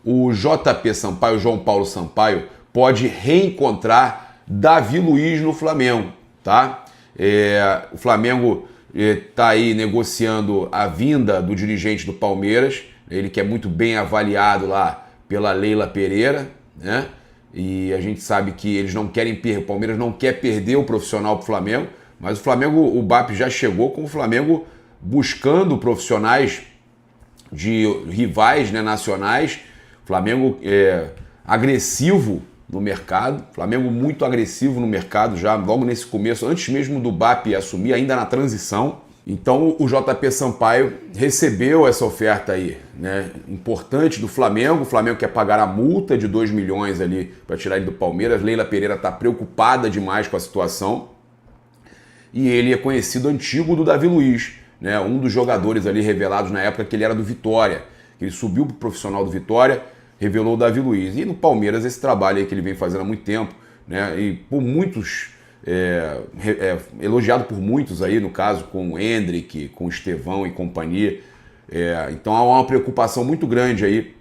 o JP Sampaio, João Paulo Sampaio, pode reencontrar Davi Luiz no Flamengo, tá? O Flamengo está aí negociando a vinda do dirigente do Palmeiras, ele que é muito bem avaliado lá pela Leila Pereira, né? E a gente sabe que eles não querem perder, o Palmeiras não quer perder o profissional para o Flamengo, mas o Flamengo, o BAP já chegou com o Flamengo buscando profissionais de rivais, né, nacionais. Flamengo agressivo no mercado, Flamengo muito agressivo no mercado já logo nesse começo, antes mesmo do BAP assumir, ainda na transição. Então o JP Sampaio recebeu essa oferta aí, né, importante do Flamengo. O Flamengo quer pagar a multa de 2 milhões ali para tirar ele do Palmeiras. Leila Pereira está preocupada demais com a situação. E ele é conhecido antigo do Davi Luiz, né, um dos jogadores ali revelados na época que ele era do Vitória. Ele subiu para o profissional do Vitória, revelou o Davi Luiz. E no Palmeiras esse trabalho aí que ele vem fazendo há muito tempo, né, e por muitos... elogiado por muitos aí, no caso com o Hendrick, com o Estevão e companhia. Então há uma preocupação muito grande aí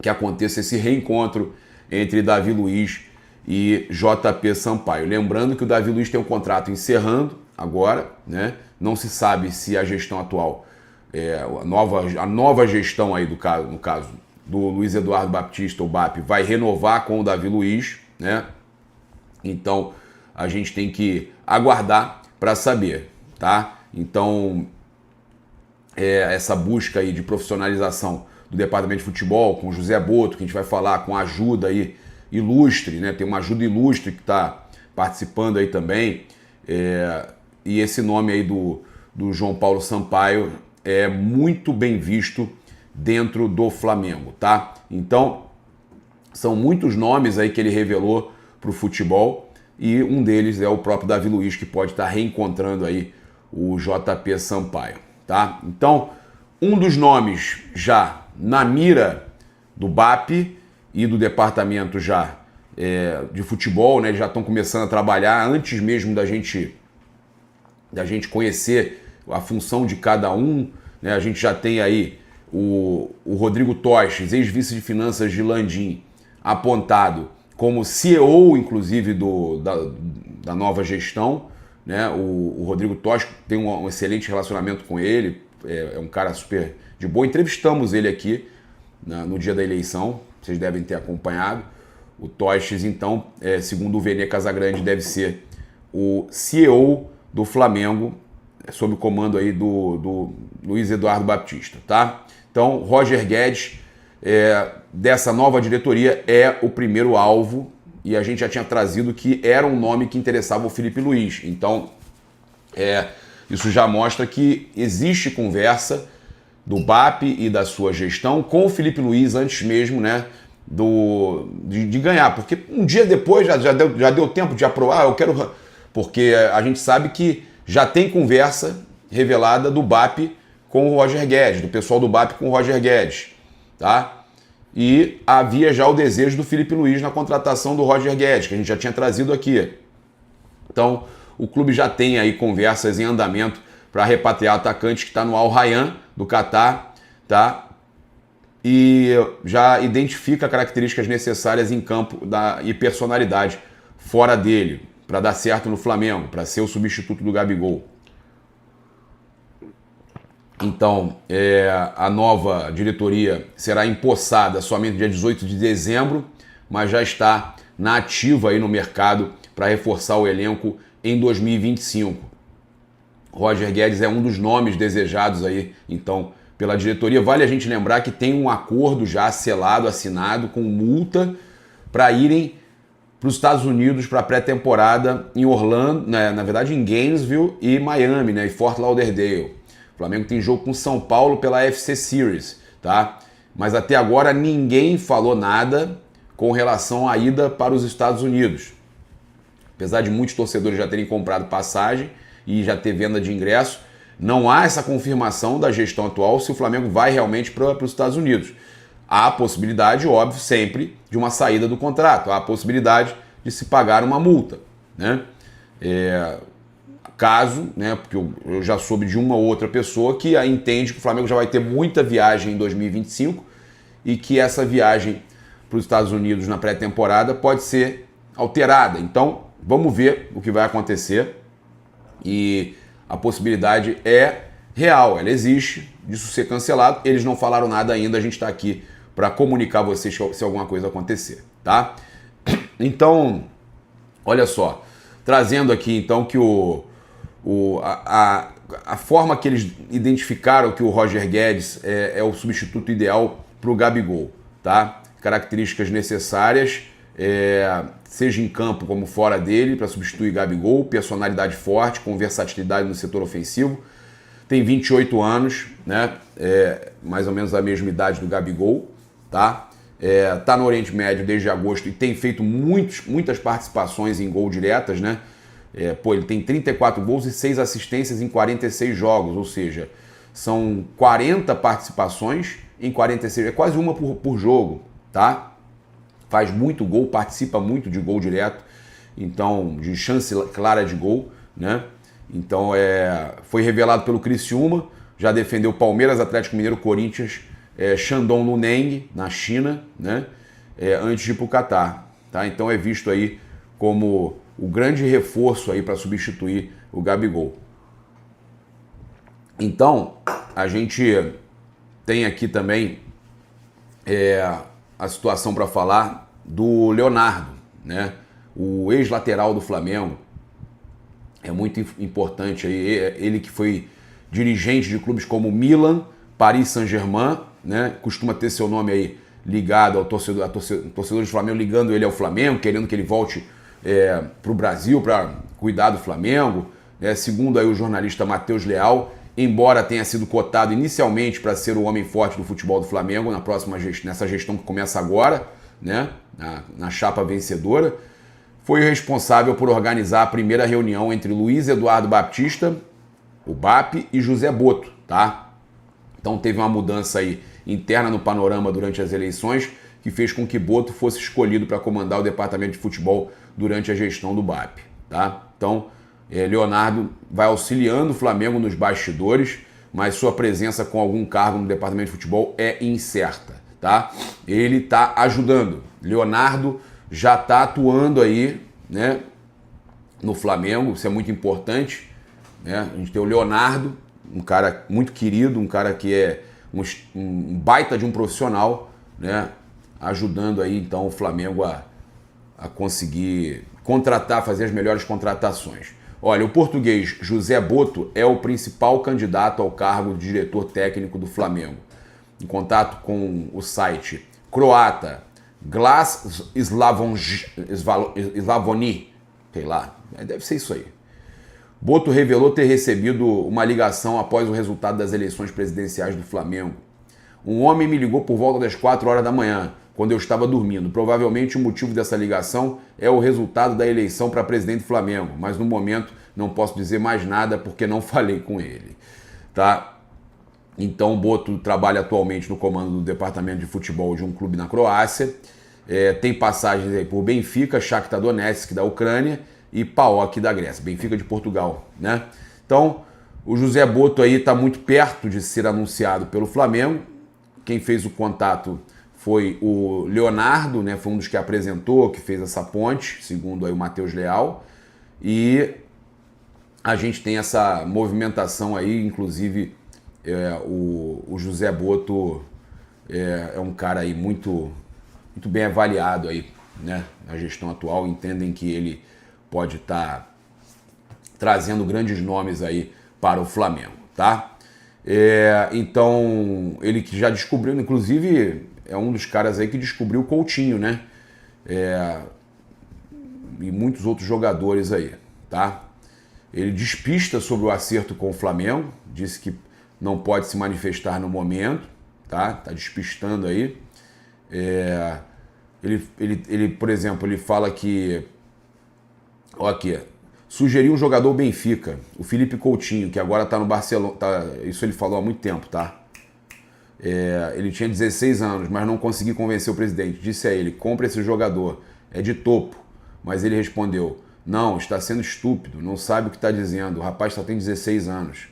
que aconteça esse reencontro entre Davi Luiz e JP Sampaio. Lembrando que o Davi Luiz tem um contrato encerrando agora, né? Não se sabe se a gestão atual, a nova gestão aí no caso do Luiz Eduardo Baptista, o BAP, vai renovar com o Davi Luiz, né? Então a gente tem que aguardar para saber, tá? Então, essa busca aí de profissionalização do departamento de futebol com o José Boto, que a gente vai falar com a ajuda aí ilustre, né? Tem uma ajuda ilustre que está participando aí também. E esse nome aí do João Paulo Sampaio é muito bem visto dentro do Flamengo, tá? Então, são muitos nomes aí que ele revelou para o futebol. E um deles é o próprio Davi Luiz, que pode estar reencontrando aí o JP Sampaio, tá? Então, um dos nomes já na mira do BAP e do departamento já de futebol, né? Eles já estão começando a trabalhar antes mesmo da gente conhecer a função de cada um, né? A gente já tem aí o Rodrigo Toches, ex-vice de finanças de Landim, apontado como CEO, inclusive, da nova gestão, né? O Rodrigo Tosco tem um excelente relacionamento com ele, é um cara super de boa. Entrevistamos ele aqui no dia da eleição, vocês devem ter acompanhado. O Tostes, então, segundo o Vene Casagrande, deve ser o CEO do Flamengo, sob o comando aí do Luiz Eduardo Baptista, tá? Então, Roger Guedes, dessa nova diretoria, é o primeiro alvo, e a gente já tinha trazido que era um nome que interessava o Felipe Luiz. Então, isso já mostra que existe conversa do BAP e da sua gestão com o Felipe Luiz antes mesmo, né, de ganhar. Porque um dia depois já deu tempo de aprovar, eu quero... Porque a gente sabe que já tem conversa revelada do BAP com o Roger Guedes, do pessoal do BAP com o Roger Guedes, tá? E havia já o desejo do Felipe Luiz na contratação do Roger Guedes, que a gente já tinha trazido aqui. Então, o clube já tem aí conversas em andamento para repatriar o atacante que está no Al Rayyan, do Catar, tá? E já identifica características necessárias em campo e personalidade fora dele, para dar certo no Flamengo, para ser o substituto do Gabigol. Então, a nova diretoria será empossada somente no dia 18 de dezembro, mas já está na ativa aí no mercado para reforçar o elenco em 2025. Roger Guedes é um dos nomes desejados aí, então, pela diretoria. Vale a gente lembrar que tem um acordo já selado, assinado, com multa para irem para os Estados Unidos para a pré-temporada em Orlando, né, na verdade em Gainesville e Miami, né, e Fort Lauderdale. O Flamengo tem jogo com São Paulo pela FC Series, tá? Mas até agora ninguém falou nada com relação à ida para os Estados Unidos. Apesar de muitos torcedores já terem comprado passagem e já ter venda de ingresso, não há essa confirmação da gestão atual se o Flamengo vai realmente para os Estados Unidos. Há a possibilidade, óbvio, sempre de uma saída do contrato. Há a possibilidade de se pagar uma multa, né? Caso, né, porque eu já soube de uma ou outra pessoa que entende que o Flamengo já vai ter muita viagem em 2025 e que essa viagem para os Estados Unidos na pré-temporada pode ser alterada. Então, vamos ver o que vai acontecer. E a possibilidade é real, ela existe, disso ser cancelado. Eles não falaram nada ainda, a gente está aqui para comunicar a vocês se alguma coisa acontecer, tá? Então, olha só, trazendo aqui então que a forma que eles identificaram que o Roger Guedes é o substituto ideal para o Gabigol, tá? Características necessárias, seja em campo como fora dele, para substituir Gabigol, personalidade forte, com versatilidade no setor ofensivo, tem 28 anos, né? Mais ou menos a mesma idade do Gabigol, tá? Tá no Oriente Médio desde agosto e tem feito muitas participações em gol diretas, né? Ele tem 34 gols e 6 assistências em 46 jogos, ou seja, são 40 participações em 46, é quase uma por jogo, tá? Faz muito gol, participa muito de gol direto, então, de chance clara de gol, né? Então, foi revelado pelo Criciúma, já defendeu Palmeiras, Atlético Mineiro, Corinthians, Shandong Luneng, na China, né? Antes de ir para o Catar, tá? Então, é visto aí como o grande reforço aí para substituir o Gabigol. Então, a gente tem aqui também a situação para falar do Leonardo, né? O ex-lateral do Flamengo. É muito importante aí, ele que foi dirigente de clubes como Milan, Paris Saint-Germain, né? Costuma ter seu nome aí ligado ao torcedor do Flamengo, ligando ele ao Flamengo, querendo que ele volte para o Brasil para cuidar do Flamengo. Segundo aí o jornalista Matheus Leal, embora tenha sido cotado inicialmente para ser o homem forte do futebol do Flamengo nessa gestão que começa agora, né? Na chapa vencedora, foi o responsável por organizar a primeira reunião entre Luiz Eduardo Baptista, o BAP, e José Boto, tá? Então teve uma mudança aí interna no panorama durante as eleições que fez com que Boto fosse escolhido para comandar o departamento de futebol durante a gestão do BAP, tá? Então, Leonardo vai auxiliando o Flamengo nos bastidores, mas sua presença com algum cargo no departamento de futebol é incerta, tá? Ele está ajudando. Leonardo já está atuando aí, né, no Flamengo, isso é muito importante, né? A gente tem o Leonardo, um cara muito querido, um cara que é um baita de um profissional, né, ajudando aí então o Flamengo a conseguir contratar, fazer as melhores contratações. Olha, o português José Boto é o principal candidato ao cargo de diretor técnico do Flamengo. Em contato com o site croata Glas Slavoni, sei lá, deve ser isso aí. Boto revelou ter recebido uma ligação após o resultado das eleições presidenciais do Flamengo. Um homem me ligou por volta das 4 horas da manhã, quando eu estava dormindo. Provavelmente o motivo dessa ligação é o resultado da eleição para presidente do Flamengo, mas no momento não posso dizer mais nada porque não falei com ele, tá? Então o Boto trabalha atualmente no comando do departamento de futebol de um clube na Croácia, tem passagens aí por Benfica, Shakhtar Donetsk da Ucrânia e PAOK da Grécia, Benfica de Portugal, né? Então o José Boto aí está muito perto de ser anunciado pelo Flamengo. Quem fez o contato foi o Leonardo, né? Foi um dos que apresentou, que fez essa ponte, segundo aí o Matheus Leal. E a gente tem essa movimentação aí, inclusive o José Boto é um cara aí muito bem avaliado aí, né? Na gestão atual, entendem que ele pode estar trazendo grandes nomes aí para o Flamengo, tá? Então, ele que já descobriu, inclusive é um dos caras aí que descobriu o Coutinho, né? E muitos outros jogadores aí, tá? Ele despista sobre o acerto com o Flamengo, disse que não pode se manifestar no momento, tá? Tá despistando aí. Ele, por exemplo, ele fala que, ó aqui, sugeriu um jogador Benfica, o Felipe Coutinho, que agora tá no Barcelona, isso ele falou há muito tempo, tá? Ele tinha 16 anos, mas não consegui convencer o presidente. Disse a ele, compre esse jogador, é de topo. Mas ele respondeu, não, está sendo estúpido, não sabe o que está dizendo, o rapaz só tem 16 anos.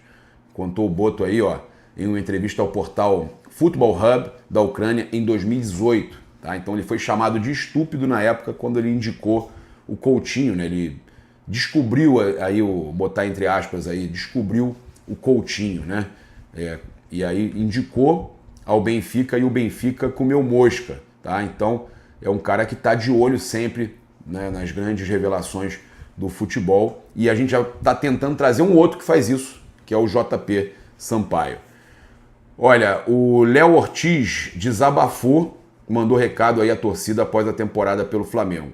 Contou o Boto aí, ó, em uma entrevista ao portal Football Hub da Ucrânia em 2018. Tá? Então ele foi chamado de estúpido na época quando ele indicou o Coutinho, né? Ele descobriu aí, botar entre aspas aí, descobriu o Coutinho, né? E aí indicou ao Benfica e o Benfica comeu mosca, tá? Então é um cara que está de olho sempre, né, nas grandes revelações do futebol, e a gente já está tentando trazer um outro que faz isso, que é o JP Sampaio. Olha, o Léo Ortiz desabafou, mandou recado aí à torcida após a temporada pelo Flamengo.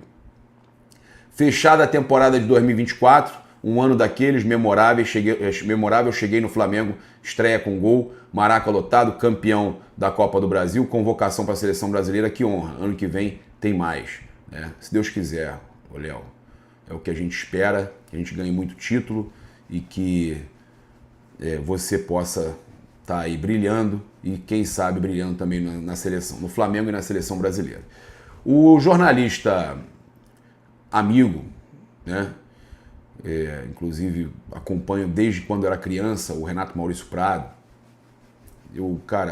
Fechada a temporada de 2024, um ano daqueles memoráveis, cheguei no Flamengo, estreia com gol, Maraca lotado, campeão da Copa do Brasil, convocação para a seleção brasileira, que honra, ano que vem tem mais, né? Se Deus quiser, ô Léo, é o que a gente espera, que a gente ganhe muito título e que você possa estar aí brilhando e quem sabe brilhando também na seleção, no Flamengo e na seleção brasileira. O jornalista amigo, né? Inclusive acompanho desde quando era criança, o Renato Maurício Prado. Cara,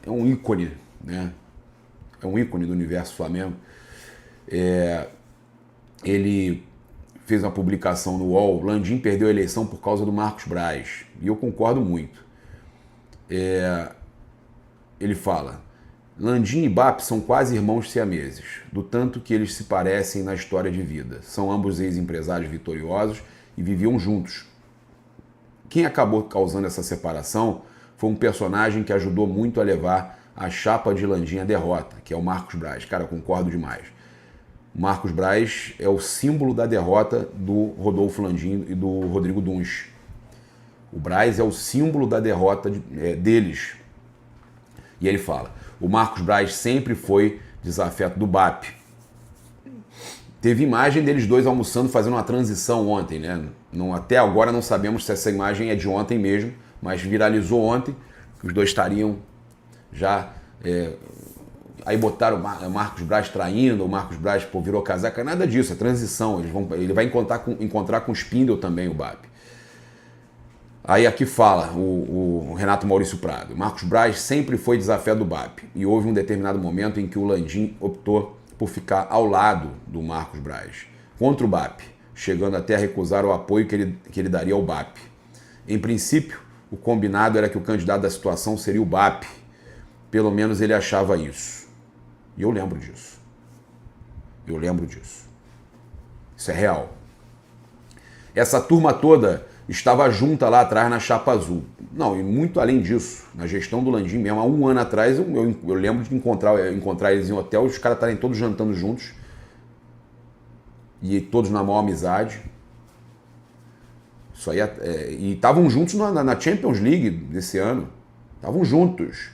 é um ícone, né? É um ícone do universo Flamengo. Ele fez uma publicação no UOL, Landim perdeu a eleição por causa do Marcos Braz. E eu concordo muito. Ele fala: Landim e Bap são quase irmãos siameses, do tanto que eles se parecem na história de vida. São ambos ex-empresários vitoriosos e viviam juntos. Quem acabou causando essa separação foi um personagem que ajudou muito a levar a chapa de Landim à derrota, que é o Marcos Braz. Cara, eu concordo demais. O Marcos Braz é o símbolo da derrota do Rodolfo Landim e do Rodrigo Dunst. O Braz é o símbolo da derrota deles. E ele fala: o Marcos Braz sempre foi desafeto do Bap. Teve imagem deles dois almoçando, fazendo uma transição ontem, né? Até agora não sabemos se essa imagem é de ontem mesmo, mas viralizou ontem, que os dois estariam já... Aí botaram o Marcos Braz traindo, o Marcos Braz virou casaca, nada disso, é transição. Ele vai encontrar com o Spindle também, o Bap. Aí aqui fala o Renato Maurício Prado: Marcos Braz sempre foi desafeto do Bap, e houve um determinado momento em que o Landim optou por ficar ao lado do Marcos Braz, contra o Bap, chegando até a recusar o apoio que ele daria ao Bap. Em princípio, o combinado era que o candidato da situação seria o Bap, pelo menos ele achava isso. E eu lembro disso. Isso é real. Essa turma toda estava junta lá atrás na chapa azul. Não, e muito além disso, na gestão do Landim mesmo, há um ano atrás, eu lembro de encontrar eles em hotel, os caras estarem todos jantando juntos, e todos na maior amizade. Isso aí e estavam juntos na Champions League desse ano. Estavam juntos.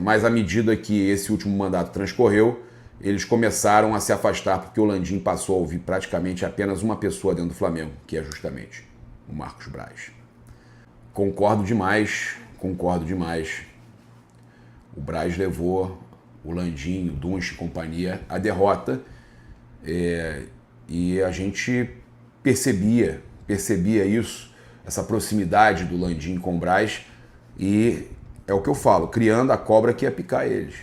Mas à medida que esse último mandato transcorreu, eles começaram a se afastar, porque o Landim passou a ouvir praticamente apenas uma pessoa dentro do Flamengo, que é justamente o Marcos Braz. Concordo demais. O Braz levou o Landim, o Dunst e companhia à derrota, e a gente percebia isso, essa proximidade do Landim com o Braz, e é o que eu falo, criando a cobra que ia picar eles.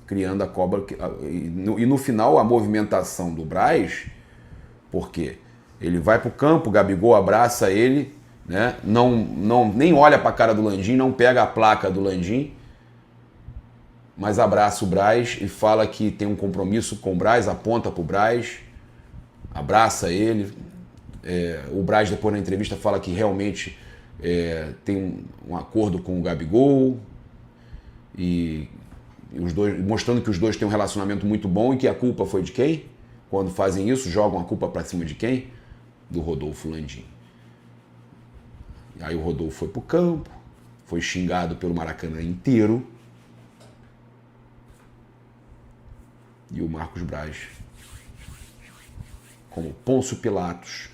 Criando a cobra. E no final, a movimentação do Braz, porque ele vai para o campo, o Gabigol abraça ele, né? Nem olha para a cara do Landim, não pega a placa do Landim, mas abraça o Braz e fala que tem um compromisso com o Braz, aponta para o Braz, abraça ele. O Braz, depois na entrevista, fala que realmente tem um acordo com o Gabigol, e os dois, mostrando que os dois têm um relacionamento muito bom, e que a culpa foi de quem? Quando fazem isso, jogam a culpa para cima de quem? Do Rodolfo Landim. E aí o Rodolfo foi pro campo, foi xingado pelo Maracanã inteiro, e o Marcos Braz, como Pôncio Pilatos,